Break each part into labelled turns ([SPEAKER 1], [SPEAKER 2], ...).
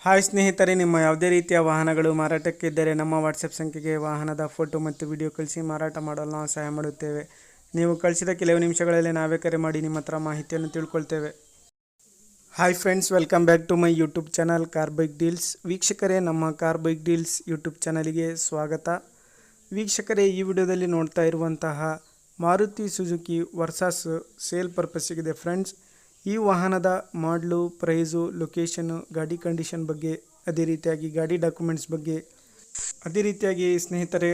[SPEAKER 1] Hi ಸ್ನೇಹಿತರೆ, ನಿಮ್ಮ ಯಾವುದೇ ರೀತಿಯ ವಾಹನಗಳು ಮಾರಾಟಕ್ಕಿದ್ದರೆ ನಮ್ಮ ವಾಟ್ಸಪ್ ಸಂಖ್ಯೆಗೆ ವಾಹನದ ಫೋಟೋ ಮತ್ತು ವಿಡಿಯೋ ಕಳಿಸಿ ಮಾರಾಟ ಮಾಡಲು ನಾವು ಸಹಾಯ ಮಾಡುತ್ತೇವೆ. ನೀವು ಕಳಿಸಿದ ಕೆಲವು ನಿಮಿಷಗಳಲ್ಲಿ ನಾವೇ ಕರೆ ಮಾಡಿ ನಿಮ್ಮ ಹತ್ರ ಮಾಹಿತಿಯನ್ನು ತಿಳ್ಕೊಳ್ತೇವೆ. Hi friends, welcome back to my YouTube channel car bike deals. ವೀಕ್ಷಕರೇ, ನಮ್ಮ ಕಾರ್ ಬೈಕ್ ಡೀಲ್ಸ್ ಯೂಟ್ಯೂಬ್ ಚಾನಲ್ಗೆ ಸ್ವಾಗತ. ವೀಕ್ಷಕರೇ, ಈ ವಿಡಿಯೋದಲ್ಲಿ ನೋಡ್ತಾ ಇರುವಂತಹ ಮಾರುತಿ ಸುಜುಕಿ ವರ್ಸಾಸ್ ಸೇಲ್ ಪರ್ಪಸ್ಸಿಗಿದೆ ಫ್ರೆಂಡ್ಸ್. ಈ ವಾಹನದ ಮಾಡಲು, ಪ್ರೈಸು, ಲೊಕೇಶನ್ನು, ಗಾಡಿ ಕಂಡೀಷನ್ ಬಗ್ಗೆ, ಅದೇ ರೀತಿಯಾಗಿ ಗಾಡಿ ಡಾಕ್ಯುಮೆಂಟ್ಸ್ ಬಗ್ಗೆ, ಅದೇ ರೀತಿಯಾಗಿ ಸ್ನೇಹಿತರೆ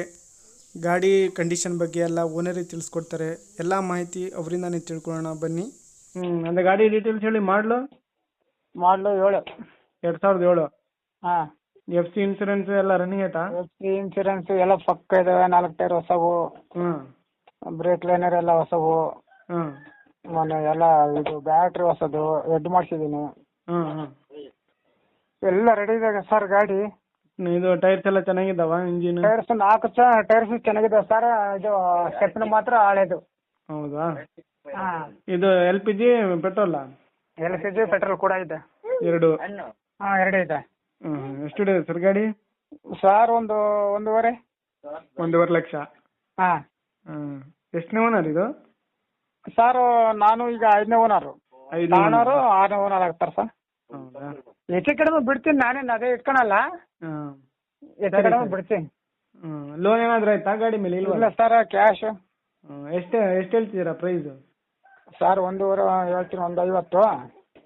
[SPEAKER 1] ಗಾಡಿ ಕಂಡೀಷನ್ ಬಗ್ಗೆ ಎಲ್ಲ ಓನರೇ ತಿಳಿಸ್ಕೊಡ್ತಾರೆ. ಎಲ್ಲ ಮಾಹಿತಿ ಅವರಿಂದಾನೇ ತಿಳ್ಕೊಳ್ಳೋಣ ಬನ್ನಿ. ಅಂದರೆ ಗಾಡಿ ಡೀಟೇಲ್ಸ್ ಹೇಳಿ. ಮಾಡಲು
[SPEAKER 2] 7.
[SPEAKER 1] 2007.
[SPEAKER 2] ಹಾಂ.
[SPEAKER 1] ಎಫ್ ಸಿ ಇನ್ಸೂರೆನ್ಸ್ ಎಲ್ಲ ರನ್ನಿಂಗ್ ಆಯ್ತಾ?
[SPEAKER 2] FC ಇನ್ಸೂರೆನ್ಸ್ ಎಲ್ಲ ಪಕ್ಕ ಇದಾವೆ. 4 ಟೈರ್ ಹೊಸವು, ಬ್ರೇಕ್ ಲೈನರ್ ಎಲ್ಲ ಹೊಸವು, ಮೊನ್ನೆ ಎಲ್ಲ ಇದು ಬ್ಯಾಟ್ರಿ ಹೊಸದು, ಹೆಡ್ ಮಾಡಿಸಿದ್ದೀನಿ, ಎಲ್ಲ ರೆಡಿ ಇದೆ ಸರ್. ಗಾಡಿ
[SPEAKER 1] ಇದು ಟೈರ್ಸ್ ಎಲ್ಲ ಚೆನ್ನಾಗಿದ್ದಾವ? ಇಂಜಿನ್
[SPEAKER 2] ಟೈರ್ಸ್ 4 ಟೈರ್ಸ್ ಚೆನ್ನಾಗಿದೆ ಸರ್. ಇದು ಸ್ಟೆಪ್ನ ಮಾತ್ರ ಹಳೇದು.
[SPEAKER 1] ಹೌದಾ?
[SPEAKER 2] ಹಾಂ.
[SPEAKER 1] ಇದು LPG ಪೆಟ್ರೋಲಾ?
[SPEAKER 2] LPG ಪೆಟ್ರೋಲ್ ಕೂಡ ಇದೆ.
[SPEAKER 1] ಎರಡು?
[SPEAKER 2] ಹಾಂ, 2 ಇದೆ.
[SPEAKER 1] ಎಷ್ಟಿದೆ ಸರ್ ಗಾಡಿ?
[SPEAKER 2] ಸರ್ ಒಂದೂವರೆ
[SPEAKER 1] ಲಕ್ಷ.
[SPEAKER 2] ಹಾಂ.
[SPEAKER 1] ಎಷ್ಟನೇ ಓನರ್ ಇದು?
[SPEAKER 2] ಸರ್ ನಾನು ಈಗ 5ನೇ ಓನರು. 6ನೇ ಓನರ್ ಆಗ್ತಾರೆ ಸರ್.
[SPEAKER 1] ಹೌದಾ?
[SPEAKER 2] ಹೆಚ್ಚು ಕಡಿಮೆ ಬಿಡ್ತೀನಿ, ನಾನೇನು ಅದೇ ಇಟ್ಕೊಳಲ್ಲ. ಹೆಚ್ಚು ಕಡಿಮೆ ಬಿಡ್ತೀನಿ.
[SPEAKER 1] ಲೋನ್ ಏನಾದ್ರು ಆಯ್ತಾ ಗಾಡಿ ಮೇಲೆ?
[SPEAKER 2] ಇಲ್ಲ ಸರ್, ಕ್ಯಾಶ್.
[SPEAKER 1] ಎಷ್ಟು ಹೇಳ್ತಿದ್ದೀರಾ ಪ್ರೈಸ್?
[SPEAKER 2] ಸರ್ 1.5 ಹೇಳ್ತೀನಿ. 1.50.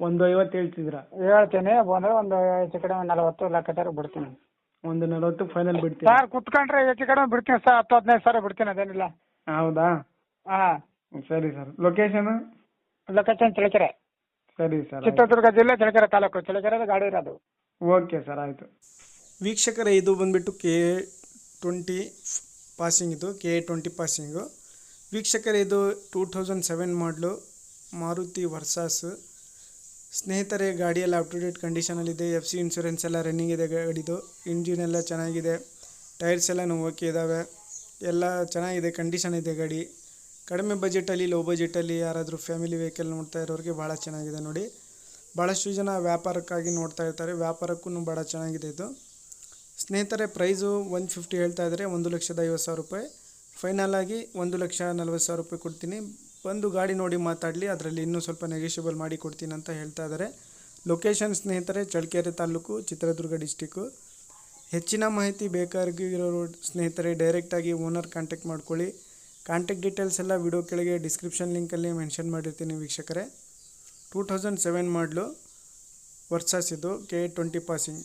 [SPEAKER 1] 1.50 ಹೇಳ್ತಿದ್ದೀರಾ?
[SPEAKER 2] ಹೇಳ್ತೀನಿ. ಬಂದರೆ ಒಂದು ಹೆಚ್ಚು ಕಡಿಮೆ 40 ಲೆಕ್ಕಾಚಾರ ಬಿಡ್ತೀನಿ.
[SPEAKER 1] 1.40 ಫೈನಲ್ ಬಿಡ್ತೀನಿ
[SPEAKER 2] ಸರ್. ಕುತ್ಕೊಂಡ್ರೆ ಹೆಚ್ಚು ಕಡಿಮೆ ಬಿಡ್ತೀನಿ ಸರ್. 10-15 ಸಾವಿರ ಬಿಡ್ತೀನಿ, ಅದೇನಿಲ್ಲ.
[SPEAKER 1] ಹೌದಾ?
[SPEAKER 2] ಹಾಂ,
[SPEAKER 1] ಸರಿ ಸರ್. ಲೊಕೇಶನ್?
[SPEAKER 2] ಲೊಕೇಶನ್ ಚಳ್ಳಕೆರೆ.
[SPEAKER 1] ಸರಿ ಸರ್.
[SPEAKER 2] ಚಿತ್ರದುರ್ಗ ಜಿಲ್ಲೆ, ಚಳ್ಳಕೆರೆ ತಾಲೂಕು. ಚಳ್ಳಕೆರೆ ಗಾಡಿ ಇರೋದು.
[SPEAKER 1] ಓಕೆ ಸರ್, ಆಯಿತು. ವೀಕ್ಷಕರೇ, ಇದು ಬಂದುಬಿಟ್ಟು KA20 ಪಾಸಿಂಗ್. ಇದು KA20 ಪಾಸಿಂಗು. ವೀಕ್ಷಕರೇ, ಇದು 2007 ಮಾಡಲು ಮಾರುತಿ ವರ್ಸಾಸ್. ಸ್ನೇಹಿತರೆ, ಗಾಡಿಯೆಲ್ಲ ಅಪ್ ಟು ಡೇಟ್ ಕಂಡೀಷನಲ್ಲಿದೆ. FC ಇನ್ಸೂರೆನ್ಸ್ ಎಲ್ಲ ರನ್ನಿಂಗ್ ಇದೆ ಗಾಡಿದು. ಇಂಜಿನ್ ಎಲ್ಲ ಚೆನ್ನಾಗಿದೆ. ಟೈರ್ಸ್ ಎಲ್ಲನೂ ಓಕೆ ಇದ್ದಾವೆ. ಎಲ್ಲ ಚೆನ್ನಾಗಿದೆ, ಕಂಡೀಷನ್ ಇದೆ ಗಾಡಿ. ಕಡಿಮೆ ಬಜೆಟಲ್ಲಿ, ಲೋ ಬಜೆಟಲ್ಲಿ ಯಾರಾದರೂ ಫ್ಯಾಮಿಲಿ ವೆಹಿಕಲ್ ನೋಡ್ತಾ ಇರೋರಿಗೆ ಭಾಳ ಚೆನ್ನಾಗಿದೆ ನೋಡಿ. ಭಾಳಷ್ಟು ಜನ ವ್ಯಾಪಾರಕ್ಕಾಗಿ ನೋಡ್ತಾ ಇರ್ತಾರೆ, ವ್ಯಾಪಾರಕ್ಕೂ ಭಾಳ ಚೆನ್ನಾಗಿದೆ ಇದು. ಸ್ನೇಹಿತರೆ, ಪ್ರೈಸು 150 ಹೇಳ್ತಾ ಇದ್ದಾರೆ. 1,50,000 ರೂಪಾಯಿ. ಫೈನಲ್ ಆಗಿ 1,40,000 ರೂಪಾಯಿ ಕೊಡ್ತೀನಿ. ಬಂದು ಗಾಡಿ ನೋಡಿ ಮಾತಾಡಲಿ, ಅದರಲ್ಲಿ ಇನ್ನೂ ಸ್ವಲ್ಪ ನೆಗೋಷಿಯಬಲ್ ಮಾಡಿ ಕೊಡ್ತೀನಿ ಅಂತ ಹೇಳ್ತಾ ಇದ್ದಾರೆ. ಲೊಕೇಶನ್ ಸ್ನೇಹಿತರೆ ಚಳ್ಳಕೆರೆ ತಾಲೂಕು, ಚಿತ್ರದುರ್ಗ ಡಿಸ್ಟಿಕ್ಕು. ಹೆಚ್ಚಿನ ಮಾಹಿತಿ ಬೇಕಾಗಿರೋರು ಸ್ನೇಹಿತರೆ ಡೈರೆಕ್ಟಾಗಿ ಓನರ್ ಕಾಂಟ್ಯಾಕ್ಟ್ ಮಾಡ್ಕೊಳ್ಳಿ. ಕಾಂಟ್ಯಾಕ್ಟ್ ಡೀಟೇಲ್ಸ್ ಎಲ್ಲ ವಿಡಿಯೋ ಕೆಳಗೆ ಡಿಸ್ಕ್ರಿಪ್ಷನ್ ಲಿಂಕಲ್ಲಿ ಮೆನ್ಷನ್ ಮಾಡಿರ್ತೀನಿ ವೀಕ್ಷಕರೇ. 2007 ಮಾಡಲು ವರ್ಸಾಸ್ ಇದು, KA20 ಪಾಸಿಂಗ್.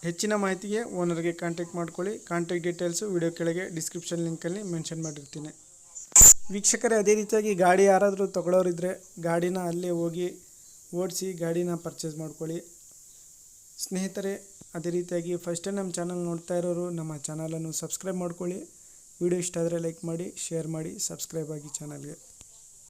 [SPEAKER 1] ಹೆಚ್ಚಿನ ಮಾಹಿತಿಗೆ ಓನರ್ಗೆ ಕಾಂಟ್ಯಾಕ್ಟ್ ಮಾಡ್ಕೊಳ್ಳಿ. ಕಾಂಟ್ಯಾಕ್ಟ್ ಡೀಟೇಲ್ಸು ವಿಡಿಯೋ ಕೆಳಗೆ ಡಿಸ್ಕ್ರಿಪ್ಷನ್ ಲಿಂಕಲ್ಲಿ ಮೆನ್ಷನ್ ಮಾಡಿರ್ತೀನಿ. ವೀಕ್ಷಕರೇ, ಅದೇ ರೀತಿಯಾಗಿ ಗಾಡಿ ಯಾರಾದರೂ ತೊಗೊಳೋರಿದ್ದರೆ ಗಾಡಿನ ಅಲ್ಲೇ ಹೋಗಿ ಓಡಿಸಿ ಗಾಡಿನ ಪರ್ಚೇಸ್ ಮಾಡ್ಕೊಳ್ಳಿ. ಸ್ನೇಹಿತರೆ, ಅದೇ ರೀತಿಯಾಗಿ ಫಸ್ಟ್ ಟೈಮ್ ನಮ್ಮ ಚಾನಲ್ ನೋಡ್ತಾ ಇರೋರು ನಮ್ಮ ಚಾನಲನ್ನು ಸಬ್ಸ್ಕ್ರೈಬ್ ಮಾಡ್ಕೊಳ್ಳಿ. ವಿಡಿಯೋ ಇಷ್ಟ ಆದರೆ ಲೈಕ್ ಮಾಡಿ, ಶೇರ್ ಮಾಡಿ, ಸಬ್ಸ್ಕ್ರೈಬ್ ಆಗಿ ಚಾನಲ್ಗೆ.